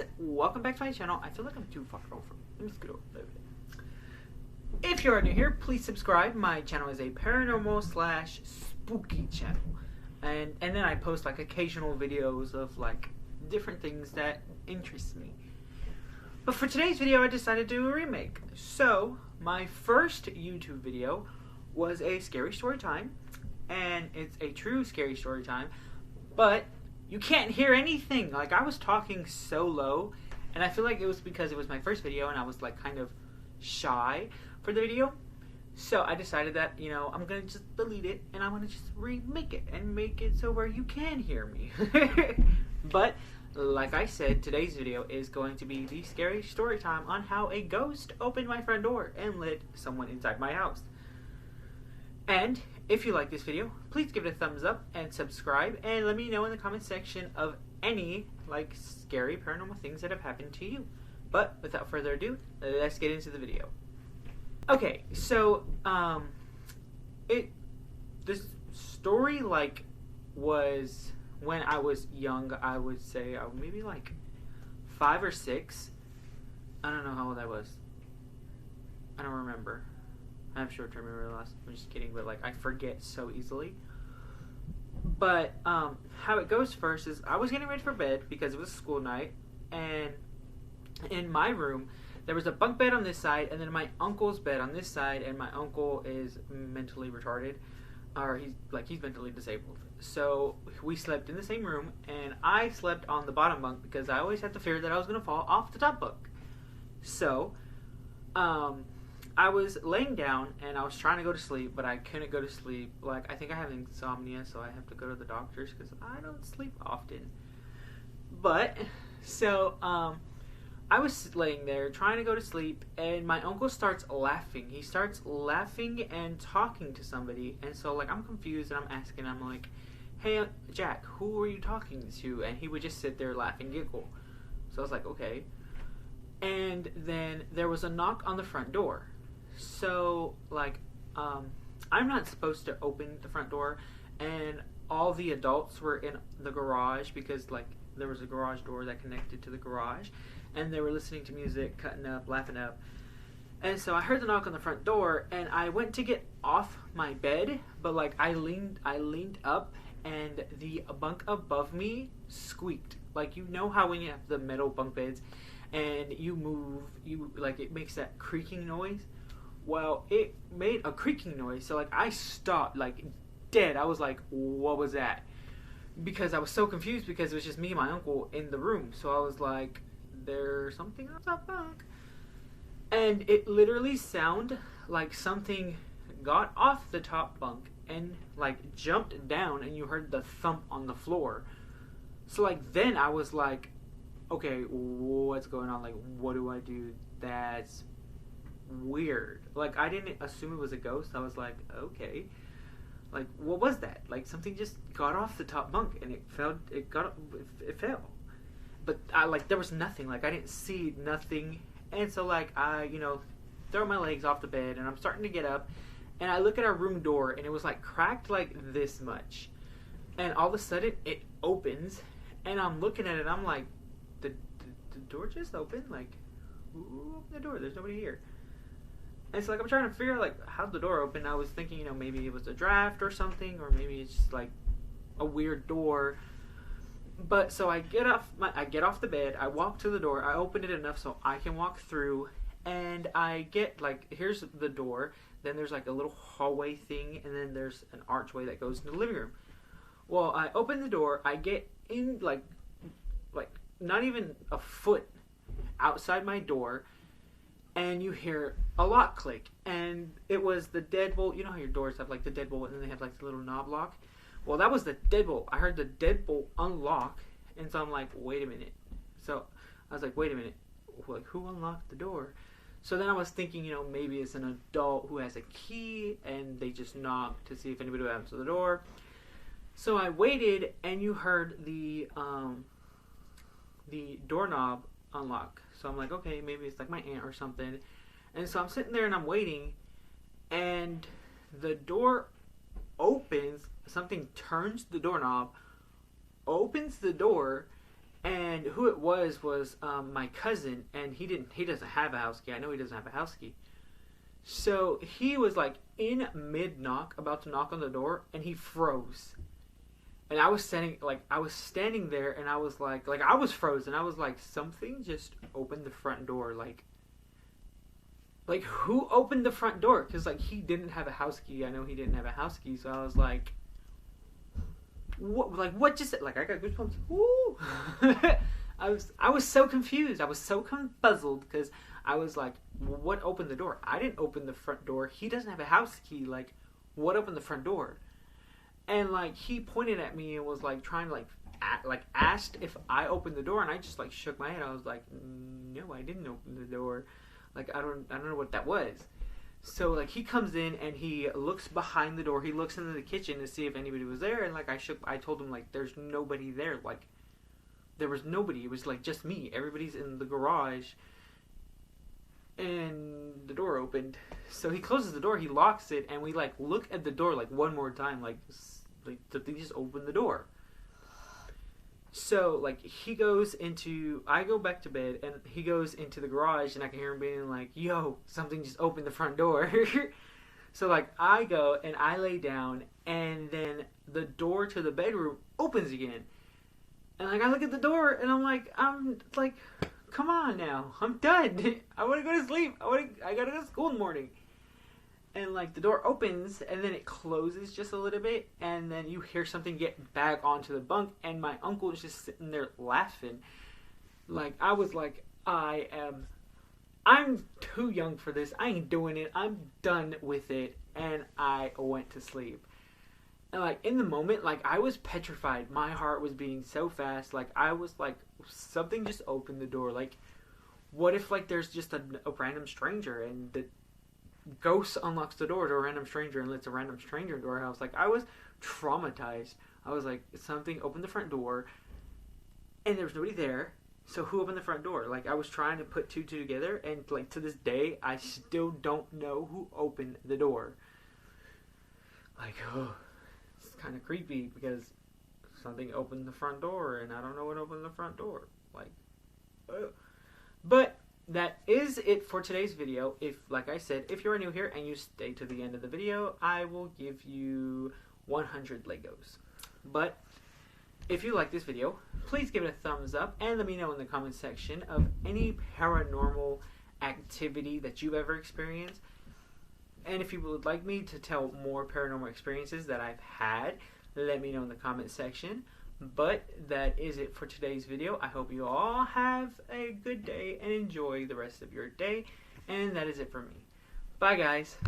guys, welcome back to my channel. I feel like I'm too far over. Let me scoot over. If you're new here, please subscribe. My channel is a paranormal / spooky channel. And then I post like occasional videos of like different things that interest me. But for today's video, I decided to do a remake. So my first YouTube video was a scary story time, and it's a true scary story time, but you can't hear anything. Like, I was talking so low, and I feel like it was because it was my first video and I was like kind of shy for the video. So I decided that, you know, I'm gonna just delete it and I'm gonna just remake it and make it so where you can hear me. But like I said, today's video is going to be the scary story time on how a ghost opened my front door and let someone inside my house. And if you like this video, please give it a thumbs up and subscribe, and let me know in the comment section of any like scary paranormal things that have happened to you. But without further ado, let's get into the video. Okay, so this story like was when I was young. I would say maybe like 5 or 6. I don't know how old I was. I don't remember. I have short-term memory loss. I'm just kidding, but like I forget so easily. But how it goes first is I was getting ready for bed because it was school night, and in my room there was a bunk bed on this side and then my uncle's bed on this side, and my uncle is mentally retarded, or he's mentally disabled. So we slept in the same room, and I slept on the bottom bunk because I always had the fear that I was going to fall off the top bunk. So I was laying down and I was trying to go to sleep, but I couldn't go to sleep. Like, I think I have insomnia, so I have to go to the doctors because I don't sleep often. But so I was laying there trying to go to sleep, and my uncle starts laughing. He starts laughing and talking to somebody, and so like I'm confused and I'm asking. I'm like, "Hey, Jack, who are you talking to?" And he would just sit there laugh and giggle. So I was like, okay. And then there was a knock on the front door. So, like, I'm not supposed to open the front door, and all the adults were in the garage because, like, there was a garage door that connected to the garage, and they were listening to music, cutting up, laughing up. And so I heard the knock on the front door, and I went to get off my bed, but, like, I leaned up, and the bunk above me squeaked. Like, you know how when you have the metal bunk beds, and you move, it makes that creaking noise? Well, it made a creaking noise, so like I stopped, like dead. I was like, what was that? Because I was so confused because it was just me and my uncle in the room. So I was like, there's something on top bunk. And it literally sounded like something got off the top bunk and like jumped down, and you heard the thump on the floor. So like then I was like, okay, what's going on? Like, what do I do? That's weird. Like, I didn't assume it was a ghost. I was like, okay, like, what was that? Like, something just got off the top bunk and it fell. But there was nothing. Like, I didn't see nothing. And so like I throw my legs off the bed, and I'm starting to get up, and I look at our room door, and it was like cracked like this much, and all of a sudden it opens, and I'm looking at it, and I'm like, the door just opened? Like, who opened the door? There's nobody here. And so like I'm trying to figure out like how'd the door open. I was thinking, maybe it was a draft or something, or maybe it's just like a weird door. But so I get off the bed, I walk to the door, I open it enough so I can walk through, and I get like, here's the door, then there's like a little hallway thing, and then there's an archway that goes into the living room. Well, I open the door, I get in like not even a foot outside my door, and you hear a lock click, and it was the deadbolt. You know how your doors have like the deadbolt, and then they have like the little knob lock? Well, that was the deadbolt. I heard the deadbolt unlock, and so I'm like, wait a minute. So I was like, wait a minute, like, who unlocked the door? So then I was thinking, maybe it's an adult who has a key, and they just knocked to see if anybody would answer the door. So I waited, and you heard the doorknob unlock. So I'm like, okay, maybe it's like my aunt or something. And so I'm sitting there and I'm waiting, and the door opens. Something turns the doorknob, opens the door, And who it was my cousin, and he doesn't have a house key. I know he doesn't have a house key. So he was like in mid knock, about to knock on the door, and he froze. And I was standing there, and I was like I was frozen. I was like, something just opened the front door. Like who opened the front door? Because like he didn't have a house key. I know he didn't have a house key. So I was like, what just like I got goosebumps. Woo! I was so confused. I was so confuzzled because I was like, what opened the door? I didn't open the front door. He doesn't have a house key. Like, what opened the front door? And like he pointed at me and was like trying to asked if I opened the door, and I just like shook my head. I was like, no, I didn't open the door. Like I don't know what that was. So like he comes in and he looks behind the door. He looks into the kitchen to see if anybody was there, and like I told him like there's nobody there. Like there was nobody. It was like just me. Everybody's in the garage. And the door opened. So he closes the door, he locks it, and we like look at the door like one more time, like they just opened the door. So like I go back to bed, and he goes into the garage, and I can hear him being like, yo, something just opened the front door. So like I go and I lay down, and then the door to the bedroom opens again. And like I look at the door, and I'm like, come on now, I'm done. I want to go to sleep. I gotta go to school in the morning. And like the door opens, and then it closes just a little bit, and then you hear something get back onto the bunk, and my uncle is just sitting there laughing. Like I was like, I'm too young for this. I ain't doing it. I'm done with it. And I went to sleep. And like in the moment, like I was petrified. My heart was beating so fast. Like I was like, something just opened the door. Like, what if like there's just a random stranger, and the ghost unlocks the door to a random stranger and lets a random stranger into our house? Like I was traumatized. I was like, something opened the front door, and there was nobody there. So who opened the front door? Like I was trying to put two together, and like to this day, I still don't know who opened the door. Like, oh. It's kind of creepy because something opened the front door, and I don't know what opened the front door. Like, but that is it for today's video. If, like I said, if you're new here and you stay to the end of the video, I will give you 100 Legos. But if you like this video, please give it a thumbs up and let me know in the comment section of any paranormal activity that you've ever experienced. And if you would like me to tell more paranormal experiences that I've had, let me know in the comment section. But that is it for today's video. I hope you all have a good day and enjoy the rest of your day. And that is it for me. Bye, guys.